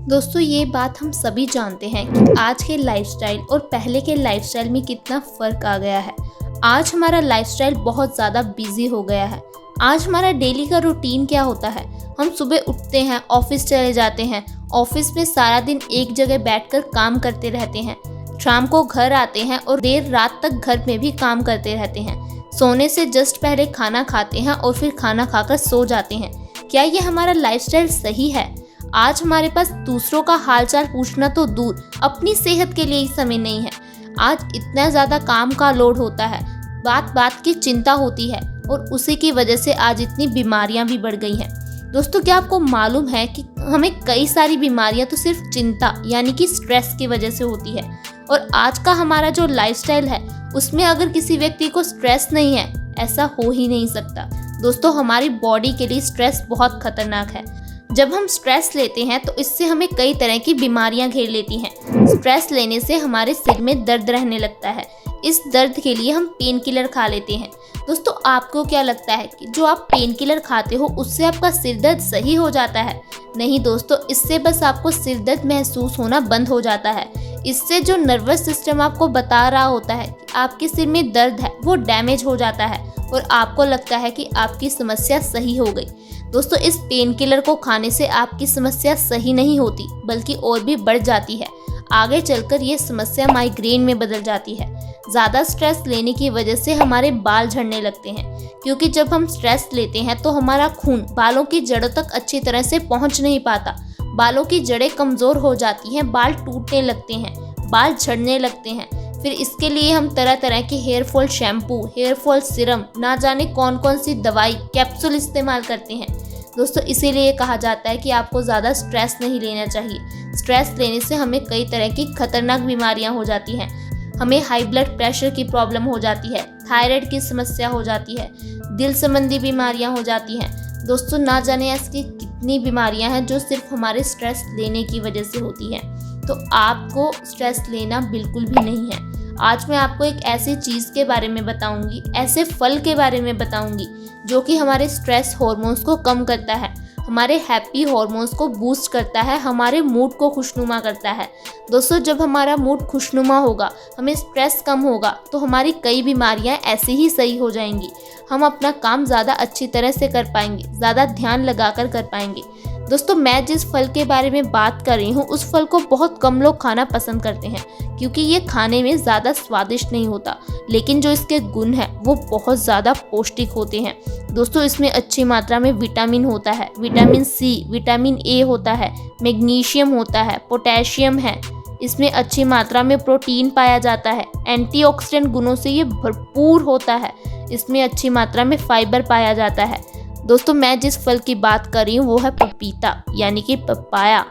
दोस्तों ये बात हम सभी जानते हैं कि आज के लाइफस्टाइल और पहले के लाइफस्टाइल में कितना फ़र्क आ गया है। आज हमारा लाइफस्टाइल बहुत ज़्यादा बिजी हो गया है। आज हमारा डेली का रूटीन क्या होता है, हम सुबह उठते हैं, ऑफिस चले जाते हैं, ऑफिस में सारा दिन एक जगह बैठकर काम करते रहते हैं, शाम को घर आते हैं और देर रात तक घर में भी काम करते रहते हैं। सोने से जस्ट पहले खाना खाते हैं और फिर खाना खाकर सो जाते हैं। क्या ये हमारा लाइफस्टाइल सही है? आज हमारे पास दूसरों का हालचाल पूछना तो दूर, अपनी सेहत के लिए ही समय नहीं है। आज इतना ज़्यादा काम का लोड होता है, बात बात की चिंता होती है और उसी की वजह से आज इतनी बीमारियां भी बढ़ गई हैं। दोस्तों क्या आपको मालूम है कि हमें कई सारी बीमारियां तो सिर्फ चिंता यानी कि स्ट्रेस की वजह से होती है, और आज का हमारा जो लाइफस्टाइल है उसमें अगर किसी व्यक्ति को स्ट्रेस नहीं है, ऐसा हो ही नहीं सकता। दोस्तों हमारी बॉडी के लिए स्ट्रेस बहुत खतरनाक है। जब हम स्ट्रेस लेते हैं तो इससे हमें कई तरह की बीमारियां घेर लेती हैं। स्ट्रेस लेने से हमारे सिर में दर्द रहने लगता है। इस दर्द के लिए हम पेन किलर खा लेते हैं। दोस्तों आपको क्या लगता है कि जो आप पेन किलर खाते हो उससे आपका सिर दर्द सही हो जाता है? नहीं दोस्तों, इससे बस आपको सिर दर्द महसूस होना बंद हो जाता है। इससे जो नर्वस सिस्टम आपको बता रहा होता है कि आपके सिर में दर्द है, वो डैमेज हो जाता है और आपको लगता है कि आपकी समस्या सही हो गई। दोस्तों इस पेन किलर को खाने से आपकी समस्या सही नहीं होती, बल्कि और भी बढ़ जाती है। आगे चलकर ये समस्या माइग्रेन में बदल जाती है। ज़्यादा स्ट्रेस लेने की वजह से हमारे बाल झड़ने लगते हैं, क्योंकि जब हम स्ट्रेस लेते हैं तो हमारा खून बालों की जड़ों तक अच्छी तरह से पहुंच नहीं पाता। बालों की जड़ें कमज़ोर हो जाती हैं, बाल टूटने लगते हैं, बाल झड़ने लगते हैं। फिर इसके लिए हम तरह तरह के hair fall shampoo, hair fall serum, ना जाने कौन कौन सी दवाई, कैप्सूल इस्तेमाल करते हैं। दोस्तों इसीलिए कहा जाता है कि आपको ज़्यादा स्ट्रेस नहीं लेना चाहिए। स्ट्रेस लेने से हमें कई तरह की खतरनाक बीमारियां हो जाती हैं। हमें हाई ब्लड प्रेशर की प्रॉब्लम हो जाती है, थायराइड की समस्या हो जाती है, दिल संबंधी बीमारियां हो जाती हैं। दोस्तों ना जाने ऐसी कितनी बीमारियां हैं जो सिर्फ हमारे स्ट्रेस लेने की वजह से होती हैं। तो आपको स्ट्रेस लेना बिल्कुल भी नहीं है। आज मैं आपको एक ऐसी चीज़ के बारे में बताऊंगी, ऐसे फल के बारे में बताऊंगी जो कि हमारे स्ट्रेस हार्मोन्स को कम करता है, हमारे हैप्पी हार्मोन्स को बूस्ट करता है, हमारे मूड को खुशनुमा करता है। दोस्तों जब हमारा मूड खुशनुमा होगा, हमें स्ट्रेस कम होगा, तो हमारी कई बीमारियां ऐसे ही सही हो जाएंगी। हम अपना काम ज़्यादा अच्छी तरह से कर पाएंगे, ज़्यादा ध्यान लगाकर कर पाएंगे। दोस्तों मैं जिस फल के बारे में बात कर रही हूँ उस फल को बहुत कम लोग खाना पसंद करते हैं, क्योंकि ये खाने में ज़्यादा स्वादिष्ट नहीं होता, लेकिन जो इसके गुण हैं वो बहुत ज़्यादा पौष्टिक होते हैं। दोस्तों इसमें अच्छी मात्रा में विटामिन होता है, विटामिन सी, विटामिन ए होता है, मैग्नीशियम होता है, पोटेशियम है, इसमें अच्छी मात्रा में प्रोटीन पाया जाता है, एंटीऑक्सीडेंट गुणों से ये भरपूर होता है, इसमें अच्छी मात्रा में फाइबर पाया जाता है। दोस्तों मैं जिस फल की बात कर रही हूँ वो है पपीता, यानी कि पपाया।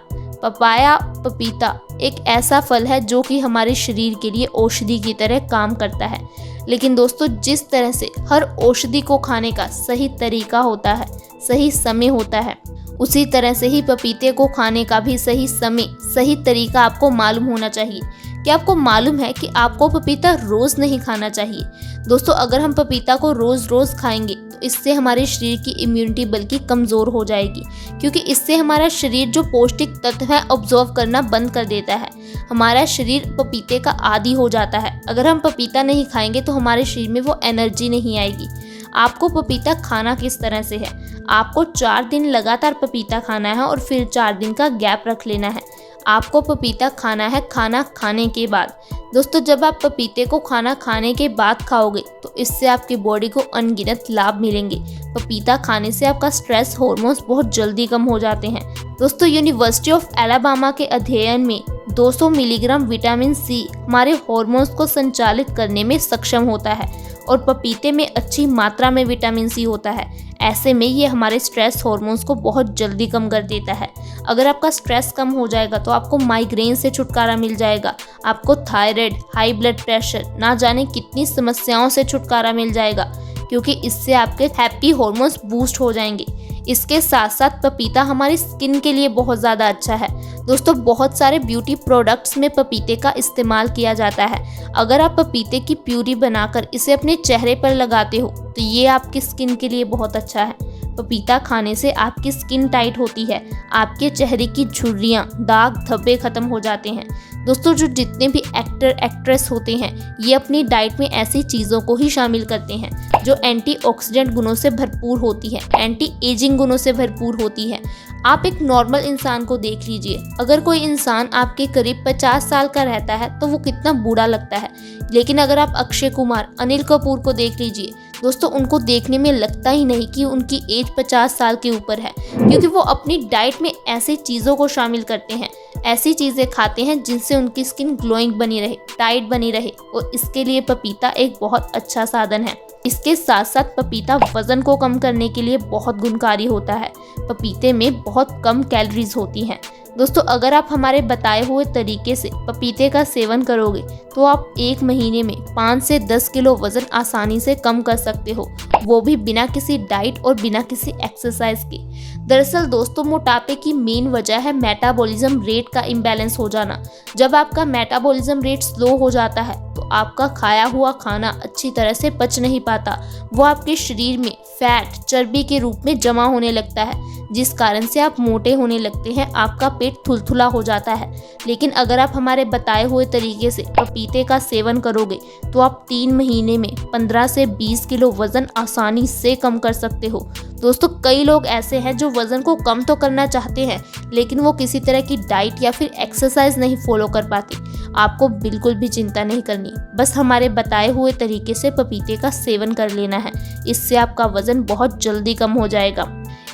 पपीता एक ऐसा फल है जो कि हमारे शरीर के लिए औषधि की तरह काम करता है। लेकिन दोस्तों जिस तरह से हर औषधि को खाने का सही तरीका होता है, सही समय होता है, उसी तरह से ही पपीते को खाने का भी सही समय, सही तरीका आपको मालूम होना चाहिए। क्या आपको मालूम है कि आपको पपीता रोज़ नहीं खाना चाहिए? दोस्तों अगर हम पपीता को रोज़ खाएंगे तो इससे हमारे शरीर की इम्यूनिटी बल्कि कमज़ोर हो जाएगी, क्योंकि इससे हमारा शरीर जो पौष्टिक तत्व है ऑब्जर्व करना बंद कर देता है। हमारा शरीर पपीते का आदी हो जाता है। अगर हम पपीता नहीं खाएंगे तो हमारे शरीर में वो एनर्जी नहीं आएगी। आपको पपीता खाना किस तरह से है? आपको 4 दिन लगातार पपीता खाना है और फिर 4 दिन का गैप रख लेना है। आपको पपीता खाना है खाना खाने के बाद। दोस्तों जब आप पपीते को खाना खाने के बाद खाओगे तो इससे आपकी बॉडी को अनगिनत लाभ मिलेंगे। पपीता खाने से आपका स्ट्रेस हार्मोन्स बहुत जल्दी कम हो जाते हैं। दोस्तों यूनिवर्सिटी ऑफ अलाबामा के अध्ययन में 200 मिलीग्राम विटामिन सी हमारे हार्मोन्स को संचालित करने में सक्षम होता है, और पपीते में अच्छी मात्रा में विटामिन सी होता है। ऐसे में ये हमारे स्ट्रेस हार्मोन्स को बहुत जल्दी कम कर देता है। अगर आपका स्ट्रेस कम हो जाएगा तो आपको माइग्रेन से छुटकारा मिल जाएगा, आपको थायराइड, हाई ब्लड प्रेशर, ना जाने कितनी समस्याओं से छुटकारा मिल जाएगा, क्योंकि इससे आपके हैप्पी हार्मोन्स बूस्ट हो जाएंगे। इसके साथ साथ पपीता हमारी स्किन के लिए बहुत ज़्यादा अच्छा है। दोस्तों बहुत सारे ब्यूटी प्रोडक्ट्स में पपीते का इस्तेमाल किया जाता है। अगर आप पपीते की प्यूरी बनाकर इसे अपने चेहरे पर लगाते हो तो ये आपकी स्किन के लिए बहुत अच्छा है। पपीता खाने से आपकी स्किन टाइट होती है, आपके चेहरे की झुर्रियाँ, दाग धब्बे खत्म हो जाते हैं। दोस्तों जो जितने भी एक्टर एक्ट्रेस होते हैं ये अपनी डाइट में ऐसी चीज़ों को ही शामिल करते हैं जो एंटीऑक्सीडेंट गुणों से भरपूर होती है, एंटी एजिंग गुणों से भरपूर होती है। आप एक नॉर्मल इंसान को देख लीजिए, अगर कोई इंसान आपके करीब 50 साल का रहता है तो वो कितना बूढ़ा लगता है, लेकिन अगर आप अक्षय कुमार, अनिल कपूर को देख लीजिए दोस्तों, उनको देखने में लगता ही नहीं कि उनकी एज 50 साल के ऊपर है, क्योंकि वो अपनी डाइट में ऐसी चीज़ों को शामिल करते हैं, ऐसी चीज़ें खाते हैं जिनसे उनकी स्किन ग्लोइंग बनी रहे, टाइट बनी रहे, और इसके लिए पपीता एक बहुत अच्छा साधन है। इसके साथ साथ पपीता वजन को कम करने के लिए बहुत गुणकारी होता है। पपीते में बहुत कम कैलोरीज होती हैं। दोस्तों अगर आप हमारे बताए हुए तरीके से पपीते का सेवन करोगे तो आप 1 महीने में 5 से 10 किलो वजन आसानी से कम कर सकते हो, वो भी बिना किसी डाइट और बिना किसी एक्सरसाइज के। दरअसल दोस्तों मोटापे की मेन वजह है मेटाबॉलिज्म रेट का इम्बैलेंस हो जाना। जब आपका मेटाबॉलिज्म रेट स्लो हो जाता है तो आपका खाया हुआ खाना अच्छी तरह से पच नहीं पाता, वो आपके शरीर में फैट, चर्बी के रूप में जमा होने लगता है, जिस कारण से आप मोटे होने लगते हैं, आपका पेट थुलथुला हो जाता है। लेकिन अगर आप हमारे बताए हुए तरीके से पपीते का सेवन करोगे तो आप 3 महीने में 15 से 20 किलो वजन आसानी से कम कर सकते हो। दोस्तों कई लोग ऐसे हैं जो वजन को कम तो करना चाहते हैं लेकिन वो किसी तरह की डाइट या फिर एक्सरसाइज नहीं फॉलो कर पाते। आपको बिल्कुल भी चिंता नहीं करनी, बस हमारे बताए हुए तरीके से पपीते का सेवन कर लेना है, इससे आपका वजन बहुत जल्दी कम हो जाएगा।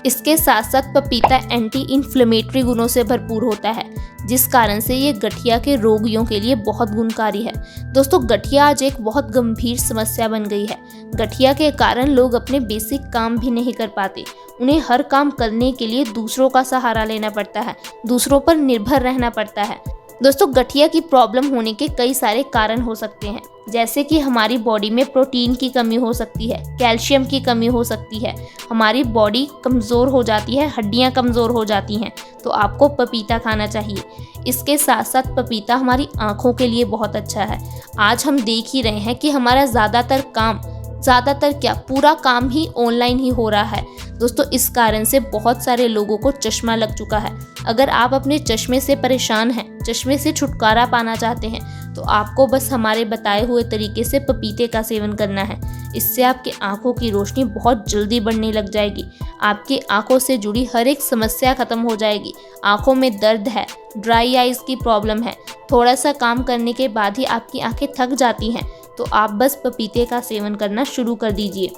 इसके साथ साथ पपीता एंटी इन्फ्लेमेटरी गुणों से भरपूर होता है, जिस कारण से ये गठिया के रोगियों के लिए बहुत गुणकारी है। दोस्तों गठिया आज एक बहुत गंभीर समस्या बन गई है। गठिया के कारण लोग अपने बेसिक काम भी नहीं कर पाते, उन्हें हर काम करने के लिए दूसरों का सहारा लेना पड़ता है, दूसरों पर निर्भर रहना पड़ता है। दोस्तों गठिया की प्रॉब्लम होने के कई सारे कारण हो सकते हैं, जैसे कि हमारी बॉडी में प्रोटीन की कमी हो सकती है, कैल्शियम की कमी हो सकती है, हमारी बॉडी कमज़ोर हो जाती है, हड्डियां कमज़ोर हो जाती हैं, तो आपको पपीता खाना चाहिए। इसके साथ साथ पपीता हमारी आँखों के लिए बहुत अच्छा है। आज हम देख ही रहे हैं कि हमारा पूरा काम ही ऑनलाइन ही हो रहा है। दोस्तों इस कारण से बहुत सारे लोगों को चश्मा लग चुका है। अगर आप अपने चश्मे से परेशान हैं, चश्मे से छुटकारा पाना चाहते हैं, तो आपको बस हमारे बताए हुए तरीके से पपीते का सेवन करना है। इससे आपकी आंखों की रोशनी बहुत जल्दी बढ़ने लग जाएगी, आपकी आंखों से जुड़ी हर एक समस्या खत्म हो जाएगी। आंखों में दर्द है, ड्राई आइज की प्रॉब्लम है, थोड़ा सा काम करने के बाद ही आपकी आंखें थक जाती हैं, तो आप बस पपीते का सेवन करना शुरू कर दीजिए।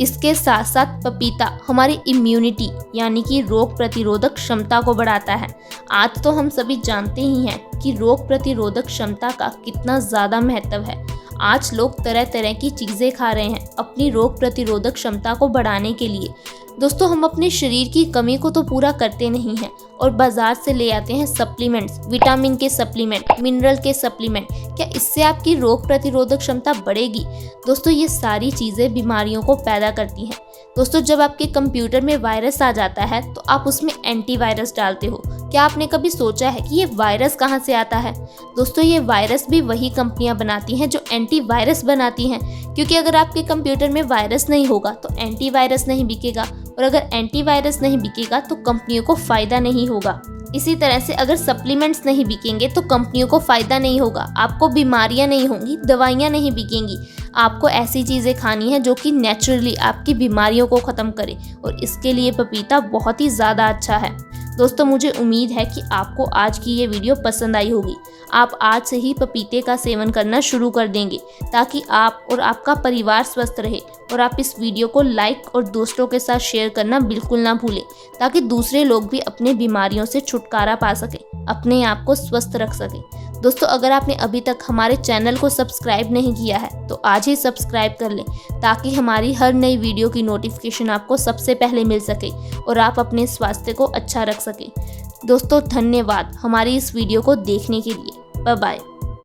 इसके साथ साथ पपीता हमारी इम्यूनिटी यानी कि रोग प्रतिरोधक क्षमता को बढ़ाता है। आज तो हम सभी जानते ही हैं कि रोग प्रतिरोधक क्षमता का कितना ज़्यादा महत्व है। आज लोग तरह तरह की चीज़ें खा रहे हैं अपनी रोग प्रतिरोधक क्षमता को बढ़ाने के लिए। दोस्तों हम अपने शरीर की कमी को तो पूरा करते नहीं हैं और बाजार से ले आते हैं सप्लीमेंट्स, विटामिन के सप्लीमेंट, मिनरल के सप्लीमेंट। क्या इससे आपकी रोग प्रतिरोधक क्षमता बढ़ेगी? दोस्तों ये सारी चीज़ें बीमारियों को पैदा करती हैं। दोस्तों जब आपके कंप्यूटर में वायरस आ जाता है तो आप उसमें एंटीवायरस डालते हो। क्या आपने कभी सोचा है कि ये वायरस कहाँ से आता है? दोस्तों ये वायरस भी वही कंपनियां बनाती हैं जो एंटीवायरस बनाती हैं, क्योंकि अगर आपके कंप्यूटर में वायरस नहीं होगा तो एंटीवायरस नहीं बिकेगा, और अगर एंटीवायरस नहीं बिकेगा तो कंपनियों को फ़ायदा नहीं होगा। इसी तरह से अगर सप्लीमेंट्स नहीं बिकेंगे तो कंपनियों को फ़ायदा नहीं होगा, आपको बीमारियां नहीं होंगी, दवाइयां नहीं बिकेंगी। आपको ऐसी चीज़ें खानी है जो कि नेचुरली आपकी बीमारियों को ख़त्म करे, और इसके लिए पपीता बहुत ही ज़्यादा अच्छा है। दोस्तों मुझे उम्मीद है कि आपको आज की ये वीडियो पसंद आई होगी। आप आज से ही पपीते का सेवन करना शुरू कर देंगे ताकि आप और आपका परिवार स्वस्थ रहे, और आप इस वीडियो को लाइक और दोस्तों के साथ शेयर करना बिल्कुल ना भूलें ताकि दूसरे लोग भी अपने बीमारियों से छुटकारा पा सकें, अपने आप को स्वस्थ रख सकें। दोस्तों अगर आपने अभी तक हमारे चैनल को सब्सक्राइब नहीं किया है तो आज ही सब्सक्राइब कर लें ताकि हमारी हर नई वीडियो की नोटिफिकेशन आपको सबसे पहले मिल सके और आप अपने स्वास्थ्य को अच्छा रख सकें। दोस्तों धन्यवाद हमारी इस वीडियो को देखने के लिए। Bye bye.